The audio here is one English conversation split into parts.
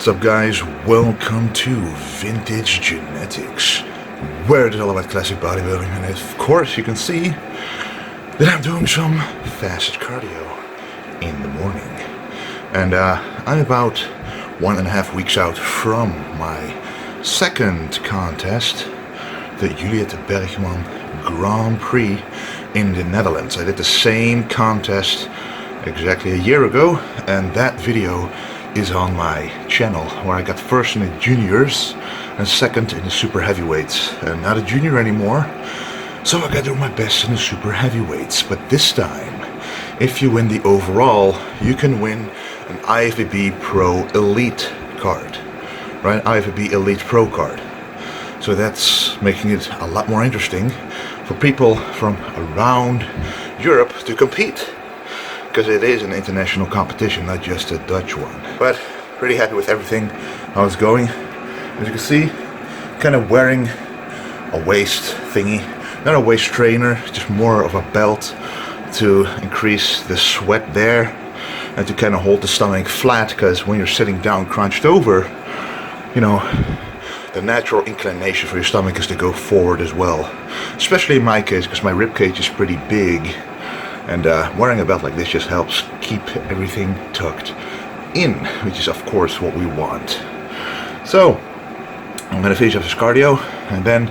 What's up, guys? Welcome to Vintage Genetics, where it is all about classic bodybuilding, and of course you can see that I'm doing some fasted cardio in the morning. And I'm about 1.5 weeks out from my second contest, the Juliet Bergman Grand Prix in the Netherlands. I did the same contest exactly a year ago, and that video is on my channel, where I got first in the juniors and second in the super heavyweights. And not a junior anymore, so I gotta do my best in the super heavyweights. But this time, if you win the overall, you can win an IFBB Pro Elite card, right? IFBB Elite Pro card. So that's making it a lot more interesting for people from around Europe to compete, because it is an international competition, not just a Dutch one. But pretty happy with everything, how it's going. As you can see, kind of wearing a waist thingy, not a waist trainer, just more of a belt to increase the sweat there and to kind of hold the stomach flat, because when you're sitting down crunched over, you know, the natural inclination for your stomach is to go forward as well. Especially in my case, because my rib cage is pretty big. And wearing a belt like this just helps keep everything tucked in, which is of course what we want. So I'm going to finish up this cardio and then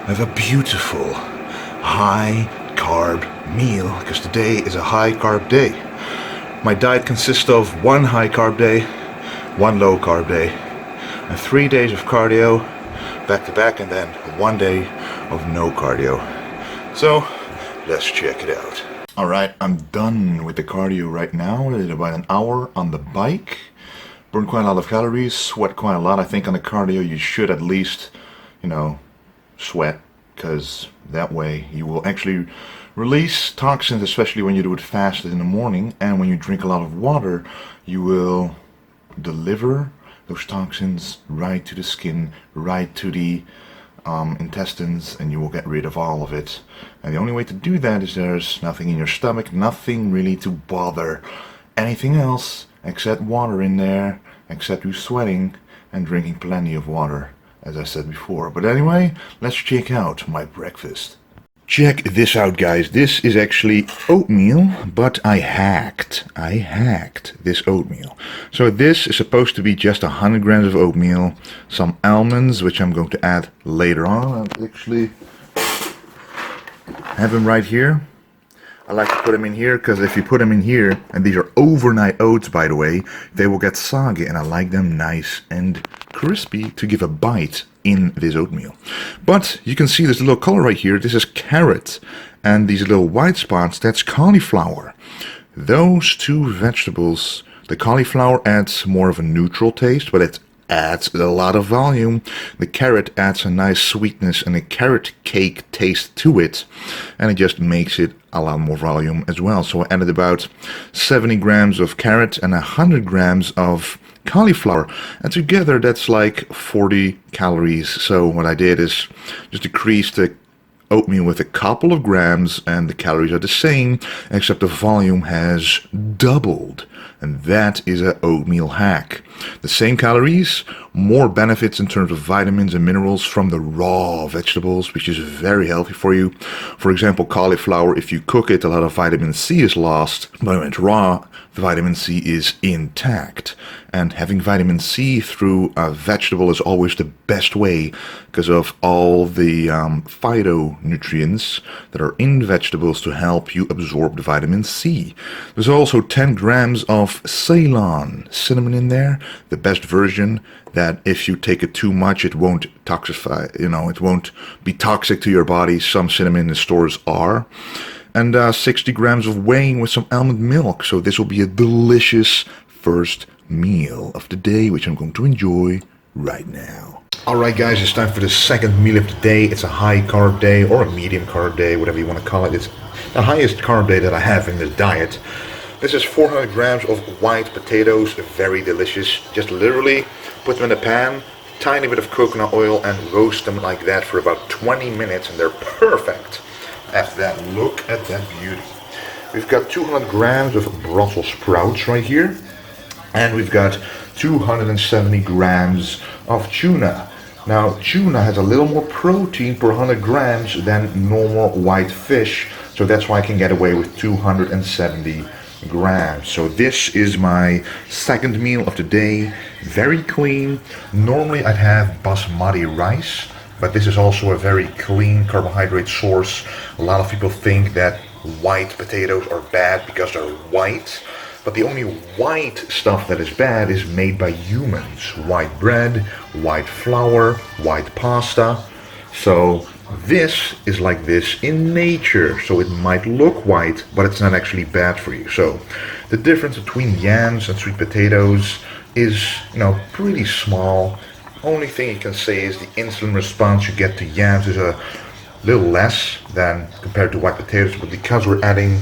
have a beautiful high carb meal, because today is a high carb day. My diet consists of 1 high carb day, 1 low carb day, and 3 days of cardio back to back, and then 1 day of no cardio. So let's check it out. Alright, I'm done with the cardio right now. I did about an hour on the bike. Burned quite a lot of calories, sweat quite a lot. I think on the cardio you should at least, sweat, because that way you will actually release toxins, especially when you do it fasted in the morning. And when you drink a lot of water, you will deliver those toxins right to the skin, right to the intestines, and you will get rid of all of it. And the only way to do that is there's nothing in your stomach, nothing really to bother anything else except water in there, except you sweating and drinking plenty of water, as I said before. But anyway, let's check out my breakfast. Check this out, guys. This is actually oatmeal, but I hacked this oatmeal. So this is supposed to be just 100 grams of oatmeal, some almonds, which I'm going to add later on. I actually have them right here. I like to put them in here, because if you put them in here, and these are overnight oats, by the way, they will get soggy, and I like them nice and crispy to give a bite in this oatmeal. But you can see this little color right here. This is carrot, and these little white spots, that's cauliflower. Those two vegetables, the cauliflower adds more of a neutral taste, but it adds a lot of volume. The carrot adds a nice sweetness and a carrot cake taste to it, and it just makes it a lot more volume as well. So I added about 70 grams of carrot and 100 grams of cauliflower, and together that's like 40 calories. So what I did is just decrease the oatmeal with a couple of grams, and the calories are the same, except the volume has doubled. And that is an oatmeal hack. The same calories, more benefits in terms of vitamins and minerals from the raw vegetables, which is very healthy for you. For example, cauliflower, if you cook it, a lot of vitamin C is lost, but when it's raw, the vitamin C is intact. And having vitamin C through a vegetable is always the best way, because of all the phytonutrients that are in vegetables to help you absorb the vitamin C. There's also 10 grams of Ceylon cinnamon in there, the best version, that if you take it too much, it won't toxify, it won't be toxic to your body. Some cinnamon in the stores are. And 60 grams of whey with some almond milk. So this will be a delicious first meal of the day, which I'm going to enjoy right now. Alright, guys, it's time for the second meal of the day. It's a high carb day, or a medium carb day, whatever you want to call it. It's the highest carb day that I have in this diet. This is 400 grams of white potatoes, very delicious. Just literally put them in a pan, tiny bit of coconut oil, and roast them like that for about 20 minutes, and they're perfect. After that, look at that beauty. We've got 200 grams of Brussels sprouts right here. And we've got 270 grams of tuna. Now, tuna has a little more protein per 100 grams than normal white fish, so that's why I can get away with 270 grams. So this is my second meal of the day. Very clean. Normally I'd have basmati rice, but this is also a very clean carbohydrate source. A lot of people think that white potatoes are bad because they're white, but the only white stuff that is bad is made by humans. White bread, white flour, white pasta. So this is like this in nature, so it might look white, but it's not actually bad for you. So the difference between yams and sweet potatoes is, pretty small. Only thing you can say is the insulin response you get to yams is a little less than compared to white potatoes, but because we're adding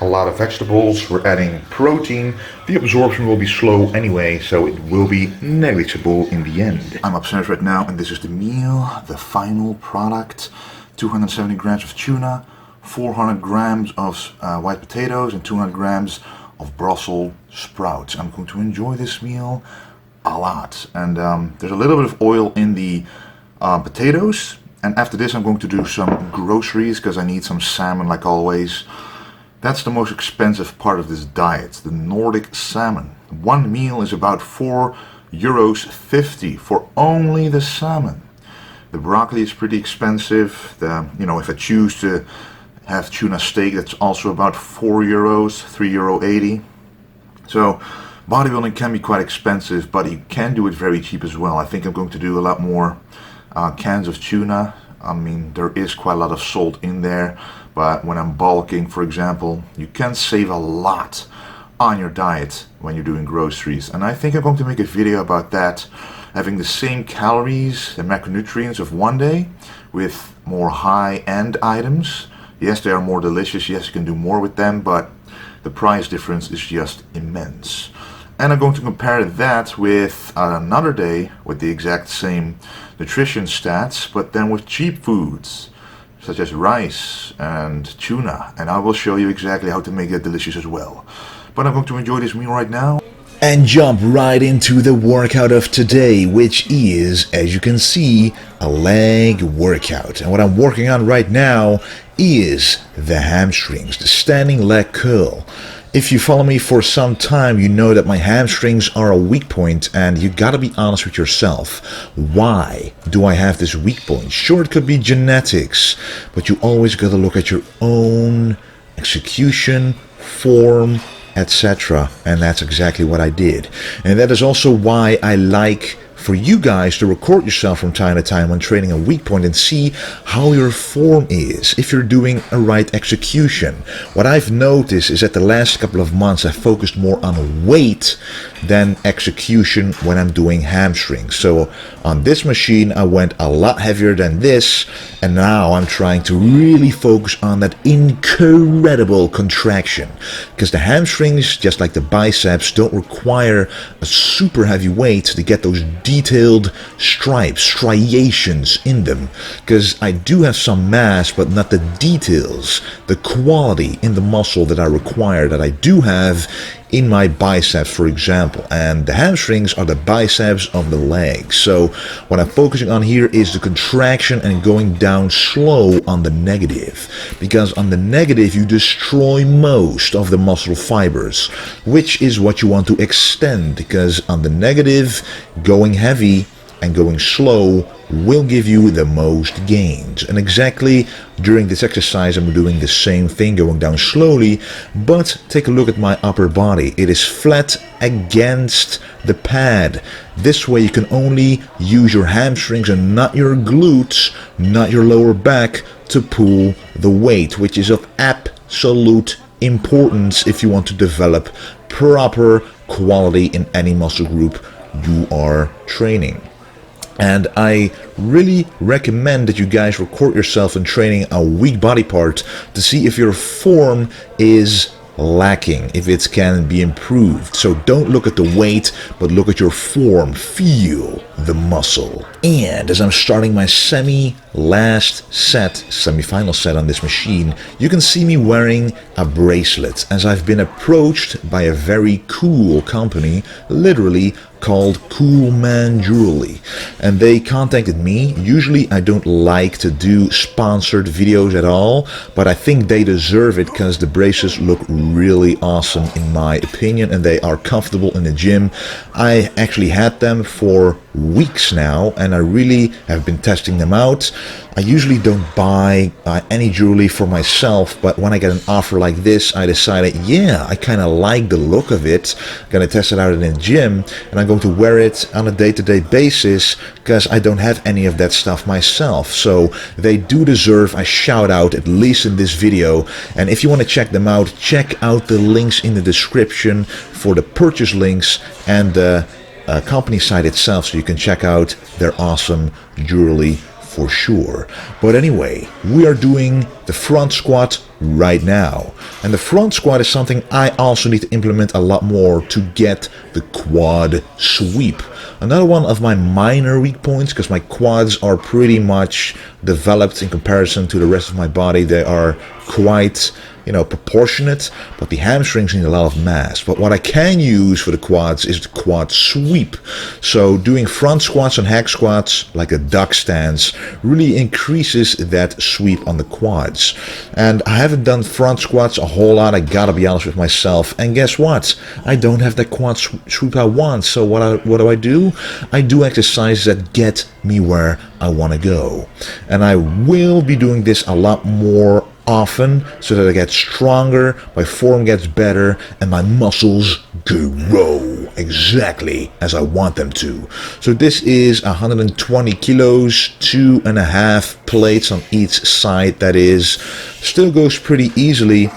a lot of vegetables, we're adding protein, the absorption will be slow anyway, so it will be negligible in the end. I'm upstairs right now, and this is the meal, the final product. 270 grams of tuna, 400 grams of white potatoes, and 200 grams of Brussels sprouts. I'm going to enjoy this meal a lot. And there's a little bit of oil in the potatoes. And after this I'm going to do some groceries because I need some salmon like always. That's the most expensive part of this diet, the Nordic salmon. One meal is about €4.50 for only the salmon. The broccoli is pretty expensive. If I choose to have tuna steak, that's also about €4, €3.80. So bodybuilding can be quite expensive, but you can do it very cheap as well. I think I'm going to do a lot more cans of tuna. I mean, there is quite a lot of salt in there, but when I'm bulking, for example, you can save a lot on your diet when you're doing groceries. And I think I'm going to make a video about that, having the same calories and macronutrients of one day with more high-end items. Yes, they are more delicious. Yes, you can do more with them, but the price difference is just immense. And I'm going to compare that with another day with the exact same nutrition stats, but then with cheap foods such as rice and tuna. And I will show you exactly how to make that delicious as well. But I'm going to enjoy this meal right now and jump right into the workout of today, which is, as you can see, a leg workout. And what I'm working on right now is the hamstrings, the standing leg curl. If you follow me for some time, you know that my hamstrings are a weak point, and you gotta be honest with yourself. Why do I have this weak point? Sure, it could be genetics, but you always gotta look at your own execution, form, etc. And that's exactly what I did. And that is also why I like for you guys to record yourself from time to time when training a weak point and see how your form is, if you're doing a right execution. What I've noticed is that the last couple of months I focused more on weight than execution when I'm doing hamstrings. So on this machine I went a lot heavier than this, and now I'm trying to really focus on that incredible contraction, because the hamstrings, just like the biceps, don't require a super heavy weight to get those detailed stripes, striations in them, because I do have some mass but not the details, the quality in the muscle that I require, that I do have in my biceps, for example. And the hamstrings are the biceps of the leg. So what I'm focusing on here is the contraction and going down slow on the negative, because on the negative you destroy most of the muscle fibers, which is what you want to extend, because on the negative, going heavy and going slow will give you the most gains. And exactly during this exercise I'm doing the same thing, going down slowly. But take a look at my upper body. It is flat against the pad. This way you can only use your hamstrings and not your glutes, not your lower back, to pull the weight, which is of absolute importance if you want to develop proper quality in any muscle group you are training. And I really recommend that you guys record yourself in training a weak body part to see if your form is lacking, if it can be improved. So don't look at the weight, but look at your form. Feel the muscle. And as I'm starting my semi last set, semi-final set on this machine, you can see me wearing a bracelet, as I've been approached by a very cool company, literally called Coolman Jewelry, and they contacted me. Usually I don't like to do sponsored videos at all, but I think they deserve it because the bracelets look really awesome in my opinion, and they are comfortable in the gym. I actually had them for weeks now, and I really have been testing them out. I usually don't buy any jewelry for myself, but when I get an offer like this, I decided, yeah, I kind of like the look of it. I'm gonna test it out in the gym, and I'm going to wear it on a day-to-day basis because I don't have any of that stuff myself. So they do deserve a shout out, at least in this video. And if you want to check them out, check out the links in the description for the purchase links and the company site itself, so you can check out their awesome jewelry for sure. But anyway, we are doing the front squat right now, and the front squat is something I also need to implement a lot more to get the quad sweep. Another one of my minor weak points, because my quads are pretty much developed in comparison to the rest of my body. They are quite, proportionate, but the hamstrings need a lot of mass. But what I can use for the quads is the quad sweep. So doing front squats and hack squats, like a duck stance, really increases that sweep on the quads. And I haven't done front squats a whole lot, I gotta be honest with myself. And guess what? I don't have that quad sweep I want. So what do? I do exercises that get me where I want to go. And I will be doing this a lot more often, so that I get stronger, my form gets better, and my muscles grow exactly as I want them to. So this is 120 kilos, 2.5 plates on each side. That is, still goes pretty easily.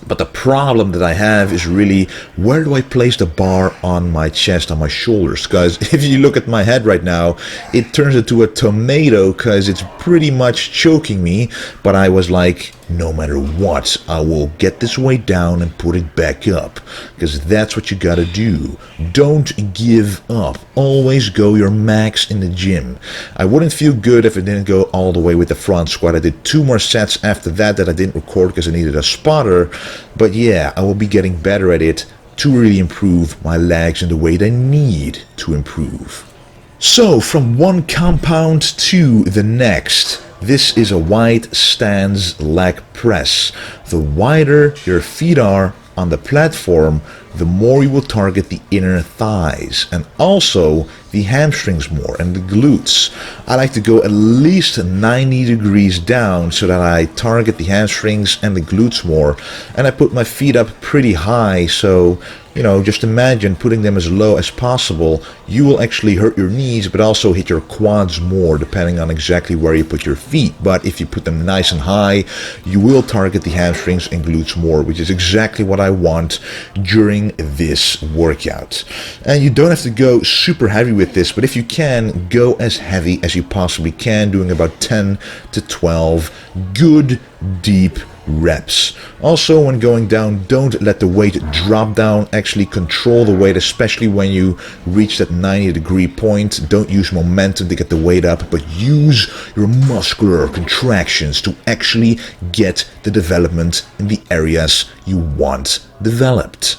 But the problem that I have is really, where do I place the bar on my chest, on my shoulders? Because if you look at my head right now, it turns into a tomato because it's pretty much choking me. But I was like, no matter what, I will get this weight down and put it back up, because that's what you gotta do. Don't give up. Always go your max in the gym. I wouldn't feel good if I didn't go all the way with the front squat. I did 2 more sets after that I didn't record because I needed a spotter. But yeah, I will be getting better at it to really improve my legs in the way they need to improve. So from one compound to the next. This is a wide stance leg press. The wider your feet are on the platform, the more you will target the inner thighs and also the hamstrings more and the glutes. I like to go at least 90 degrees down so that I target the hamstrings and the glutes more. And I put my feet up pretty high, so just imagine putting them as low as possible. You will actually hurt your knees, but also hit your quads more, depending on exactly where you put your feet. But if you put them nice and high, you will target the hamstrings and glutes more, which is exactly what I want during this workout. And you don't have to go super heavy with this, but if you can, go as heavy as you possibly can, doing about 10 to 12 good deep reps. Also, when going down, don't let the weight drop down. Actually control the weight, especially when you reach that 90-degree point. Don't use momentum to get the weight up, but use your muscular contractions to actually get the development in the areas you want developed.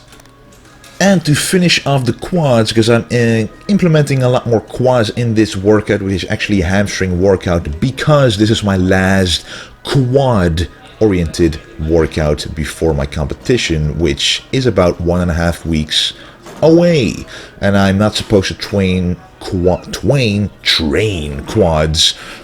And to finish off the quads, because I'm implementing a lot more quads in this workout, which is actually a hamstring workout, because this is my last quad oriented workout before my competition, which is about 1.5 weeks away, and I'm not supposed to train quads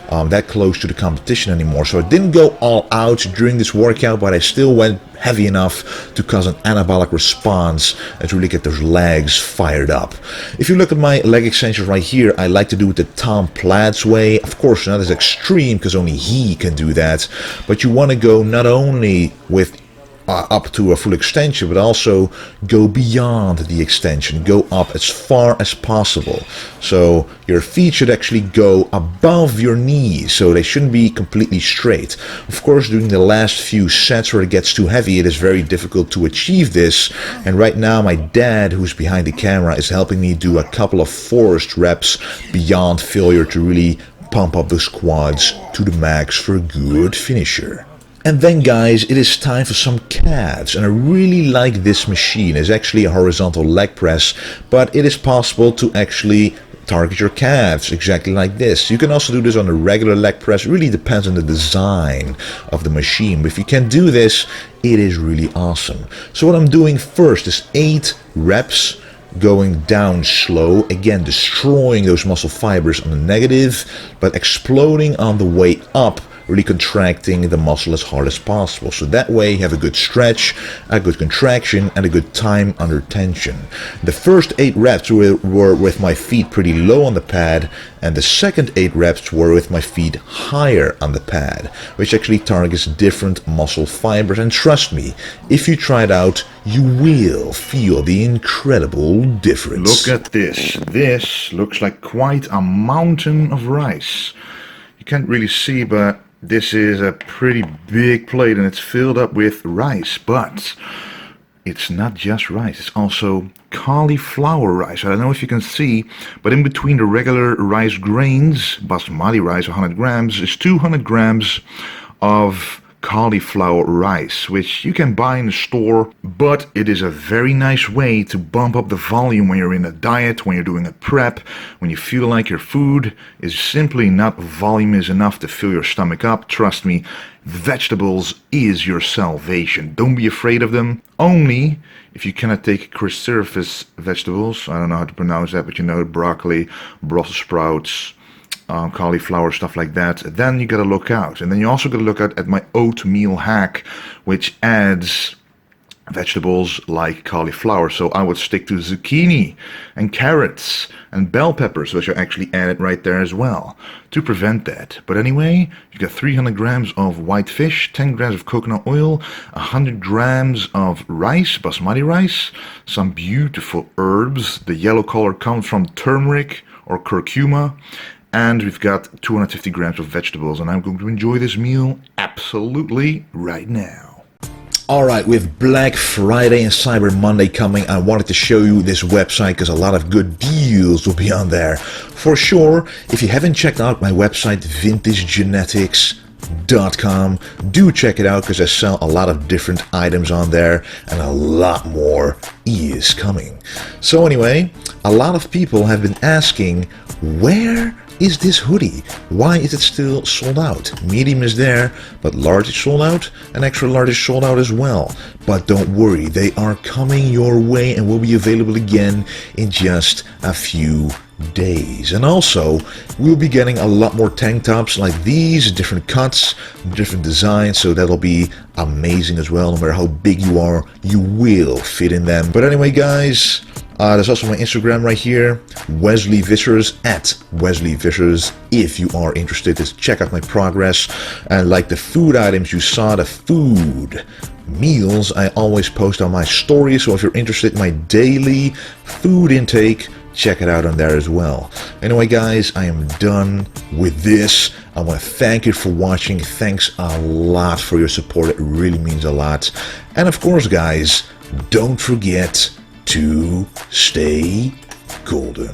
that close to the competition anymore. So I didn't go all out during this workout, but I still went heavy enough to cause an anabolic response and to really get those legs fired up. If you look at my leg extensions right here, I like to do it the Tom Plaid's way. Of course, not as extreme, because only he can do that, but you want to go not only with up to a full extension, but also go beyond the extension, go up as far as possible. So your feet should actually go above your knees, so they shouldn't be completely straight. Of course, during the last few sets where it gets too heavy, it is very difficult to achieve this, and right now my dad, who's behind the camera, is helping me do a couple of forced reps beyond failure to really pump up those quads to the max for a good finisher. And then guys, it is time for some calves, and I really like this machine. It's actually a horizontal leg press, but it is possible to actually target your calves exactly like this. You can also do this on a regular leg press. It really depends on the design of the machine, but if you can do this, it is really awesome. So what I'm doing first is 8 reps, going down slow, again destroying those muscle fibers on the negative, but exploding on the way up, really contracting the muscle as hard as possible. So that way you have a good stretch, a good contraction, and a good time under tension. The first 8 reps were with my feet pretty low on the pad, and the second 8 reps were with my feet higher on the pad, which actually targets different muscle fibers. And trust me, if you try it out, you will feel the incredible difference. Look at this. This looks like quite a mountain of rice. You can't really see, but this is a pretty big plate and it's filled up with rice, but it's not just rice, it's also cauliflower rice. I don't know if you can see, but in between the regular rice grains, basmati rice 100 grams, is 200 grams of cauliflower rice, which you can buy in the store, but it is a very nice way to bump up the volume when you're in a diet, when you're doing a prep, when you feel like your food is simply not voluminous enough to fill your stomach up. Trust me, vegetables is your salvation. Don't be afraid of them. Only if you cannot take cruciferous vegetables, I don't know how to pronounce that, but you know, broccoli, Brussels sprouts, cauliflower, stuff like that, then you gotta look out. And then you also gotta look out at my oatmeal hack, which adds vegetables like cauliflower. So I would stick to zucchini and carrots and bell peppers, which are actually added right there as well to prevent that. But anyway, you got 300 grams of white fish, 10 grams of coconut oil, 100 grams of rice, basmati rice, some beautiful herbs. The yellow color comes from turmeric or curcuma. And we've got 250 grams of vegetables, and I'm going to enjoy this meal absolutely right now. Alright, with Black Friday and Cyber Monday coming, I wanted to show you this website because a lot of good deals will be on there. For sure, if you haven't checked out my website, vintagegenetics.com, do check it out because I sell a lot of different items on there and a lot more is coming. So anyway, a lot of people have been asking, where is this hoodie? Why is it still sold out? Medium is there, but large is sold out, and extra large is sold out as well. But don't worry, they are coming your way and will be available again in just a few days. And also, we'll be getting a lot more tank tops like these, different cuts, different designs, so that'll be amazing as well. No matter how big you are, you will fit in them. But anyway, guys, there's also my Instagram right here, Wesley Vissers, at Wesley Vissers. If you are interested, just check out my progress. And like the food items you saw, the food meals, I always post on my stories. So if you're interested in my daily food intake, check it out on there as well. Anyway, guys, I am done with this. I want to thank you for watching. Thanks a lot for your support. It really means a lot. And of course, guys, don't forget to stay golden.